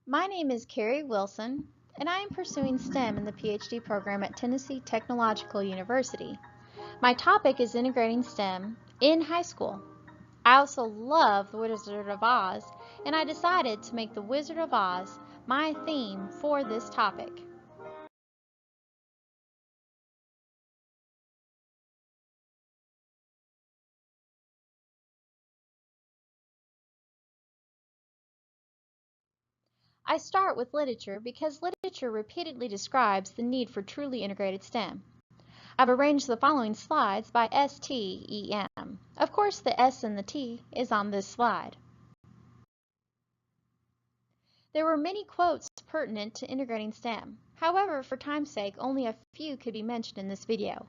My name is Carey Wilson, and I am pursuing STEM in the PhD program at Tennessee Technological University. My topic is integrating STEM in high school. I also love The Wizard of Oz, and I decided to make The Wizard of Oz my theme for this topic. I start with literature because literature repeatedly describes the need for truly integrated STEM. I've arranged the following slides by STEM. Of course, the S and the T is on this slide. There were many quotes pertinent to integrating STEM. However, for time's sake, only a few could be mentioned in this video.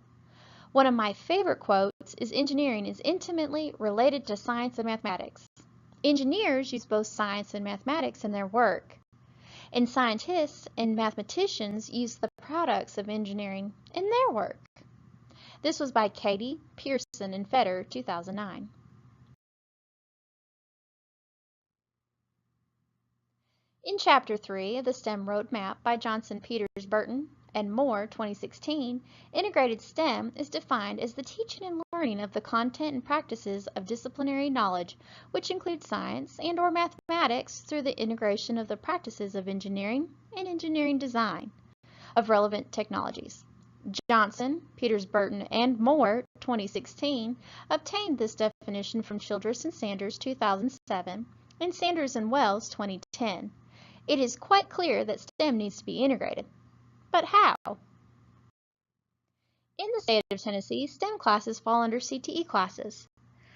One of my favorite quotes is engineering is intimately related to science and mathematics. Engineers use both science and mathematics in their work, and scientists and mathematicians use the products of engineering in their work. This was by Carey, Pearson, and Fetter, 2009. In Chapter 3 of the STEM Roadmap by Johnson, Peters, Burton, and Moore, 2016, integrated STEM is defined as the teaching and learning of the content and practices of disciplinary knowledge, which include science and/or mathematics through the integration of the practices of engineering and engineering design of relevant technologies. Johnson, Peters, Burton, and Moore, 2016, obtained this definition from Childress and Sanders, 2007, and Sanders and Wells, 2010. It is quite clear that STEM needs to be integrated. But how? In the state of Tennessee, STEM classes fall under CTE classes.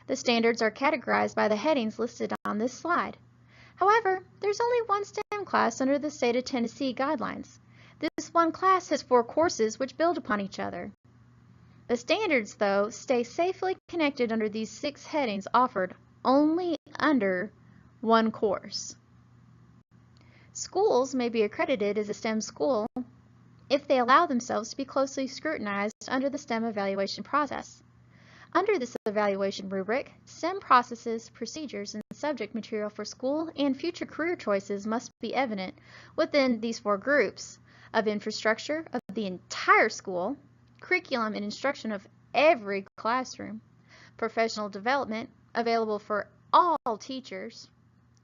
The standards are categorized by the headings listed on this slide. However, there's only one STEM class under the state of Tennessee guidelines. This one class has 4 courses which build upon each other. The standards, though, stay safely connected under these 6 headings offered only under one course. Schools may be accredited as a STEM school if they allow themselves to be closely scrutinized under the STEM evaluation process. Under this evaluation rubric, STEM processes, procedures, and subject material for school and future career choices must be evident within these 4 groups of infrastructure of the entire school, curriculum and instruction of every classroom, professional development available for all teachers,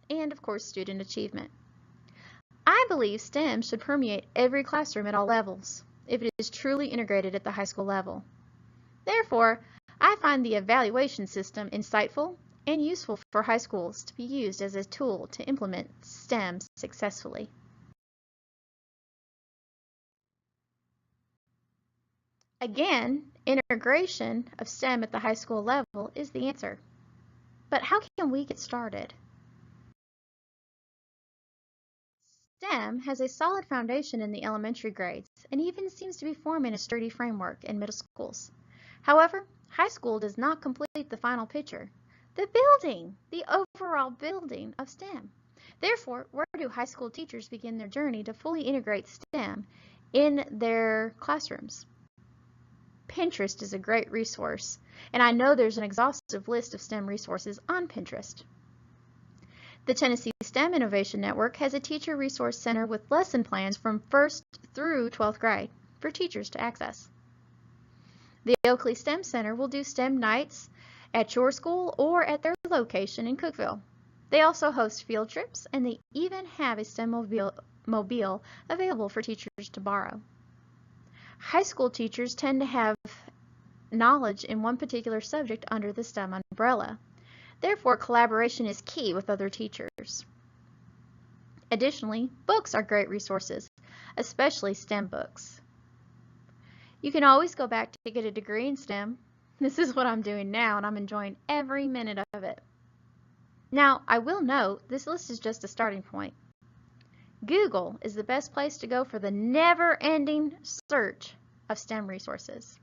and of course student achievement. I believe STEM should permeate every classroom at all levels if it is truly integrated at the high school level. Therefore, I find the evaluation system insightful and useful for high schools to be used as a tool to implement STEM successfully. Again, integration of STEM at the high school level is the answer. But how can we get started? STEM has a solid foundation in the elementary grades and even seems to be forming a sturdy framework in middle schools. However, high school does not complete the final picture, the overall building of STEM. Therefore, where do high school teachers begin their journey to fully integrate STEM in their classrooms? Pinterest is a great resource, and I know there's an exhaustive list of STEM resources on Pinterest. The Tennessee STEM Innovation Network has a teacher resource center with lesson plans from 1st through 12th grade for teachers to access. The Oakley STEM Center will do STEM nights at your school or at their location in Cookeville. They also host field trips, and they even have a STEM mobile available for teachers to borrow. High school teachers tend to have knowledge in one particular subject under the STEM umbrella. Therefore, collaboration is key with other teachers. Additionally, books are great resources, especially STEM books. You can always go back to get a degree in STEM. This is what I'm doing now, and I'm enjoying every minute of it. Now, I will note, this list is just a starting point. Google is the best place to go for the never-ending search of STEM resources.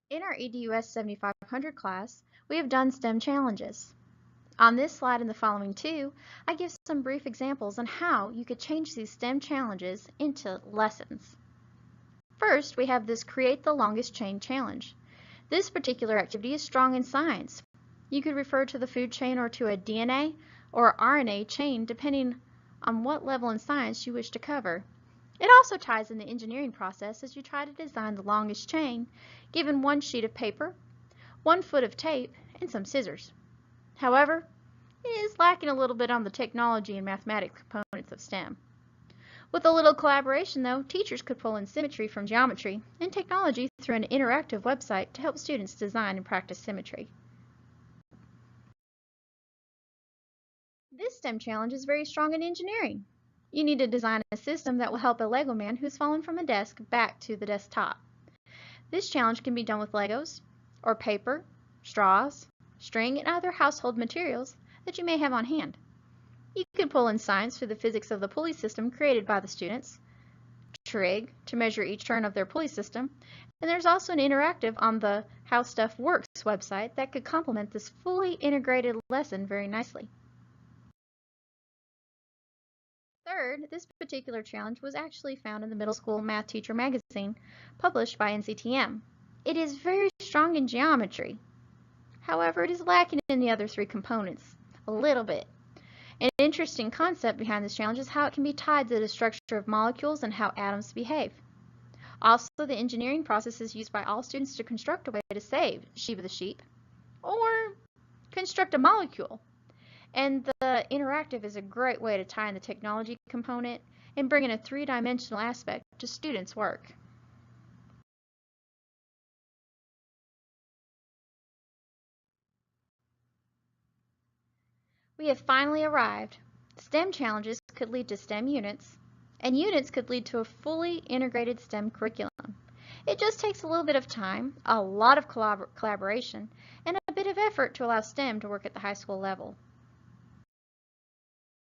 In our EDUS 7500 class, we have done STEM challenges. On this slide and the following 2, I give some brief examples on how you could change these STEM challenges into lessons. First, we have this Create the Longest Chain challenge. This particular activity is strong in science. You could refer to the food chain or to a DNA or RNA chain depending on what level in science you wish to cover. It also ties in the engineering process as you try to design the longest chain, given one sheet of paper, 1 foot of tape, and some scissors. However, it is lacking a little bit on the technology and mathematics components of STEM. With a little collaboration, though, teachers could pull in symmetry from geometry and technology through an interactive website to help students design and practice symmetry. This STEM challenge is very strong in engineering. You need to design a system that will help a Lego man who's fallen from a desk back to the desktop. This challenge can be done with Legos, or paper, straws, string, and other household materials that you may have on hand. You can pull in science through the physics of the pulley system created by the students, trig to measure each turn of their pulley system, and there's also an interactive on the How Stuff Works website that could complement this fully integrated lesson very nicely. Third, this particular challenge was actually found in the Middle School Math Teacher magazine, published by NCTM. It is very strong in geometry. However, it is lacking in the other 3 components, a little bit. An interesting concept behind this challenge is how it can be tied to the structure of molecules and how atoms behave. Also, the engineering process is used by all students to construct a way to save Shiva the sheep, or construct a molecule. And the interactive is a great way to tie in the technology component and bring in a 3-dimensional aspect to students' work. We have finally arrived. STEM challenges could lead to STEM units, and units could lead to a fully integrated STEM curriculum. It just takes a little bit of time, a lot of collaboration, and a bit of effort to allow STEM to work at the high school level.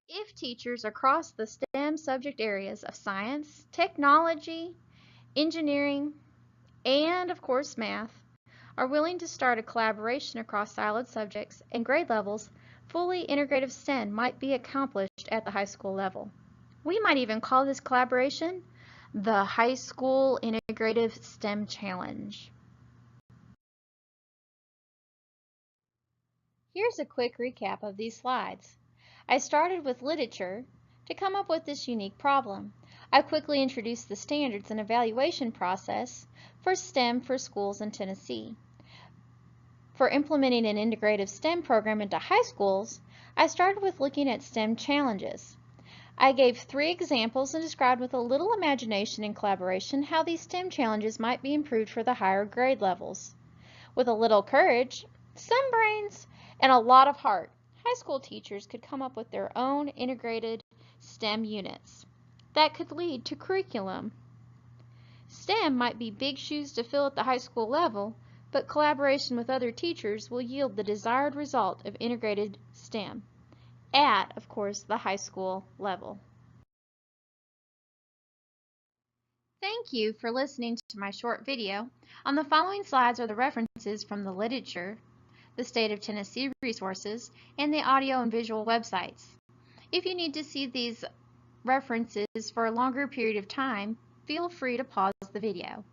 If teachers across the STEM subject areas of science, technology, engineering, and of course math are willing to start a collaboration across siloed subjects and grade levels, fully integrative STEM might be accomplished at the high school level. We might even call this collaboration the High School Integrative STEM Challenge. Here's a quick recap of these slides. I started with literature to come up with this unique problem. I quickly introduced the standards and evaluation process for STEM for schools in Tennessee. For implementing an integrative STEM program into high schools, I started with looking at STEM challenges. I gave 3 examples and described with a little imagination and collaboration how these STEM challenges might be improved for the higher grade levels. With a little courage, some brains, and a lot of heart, high school teachers could come up with their own integrated STEM units that could lead to curriculum. STEM might be big shoes to fill at the high school level, but collaboration with other teachers will yield the desired result of integrated STEM at, of course, the high school level. Thank you for listening to my short video. On the following slides are the references from the literature, the State of Tennessee resources, and the audio and visual websites. If you need to see these references for a longer period of time, feel free to pause the video.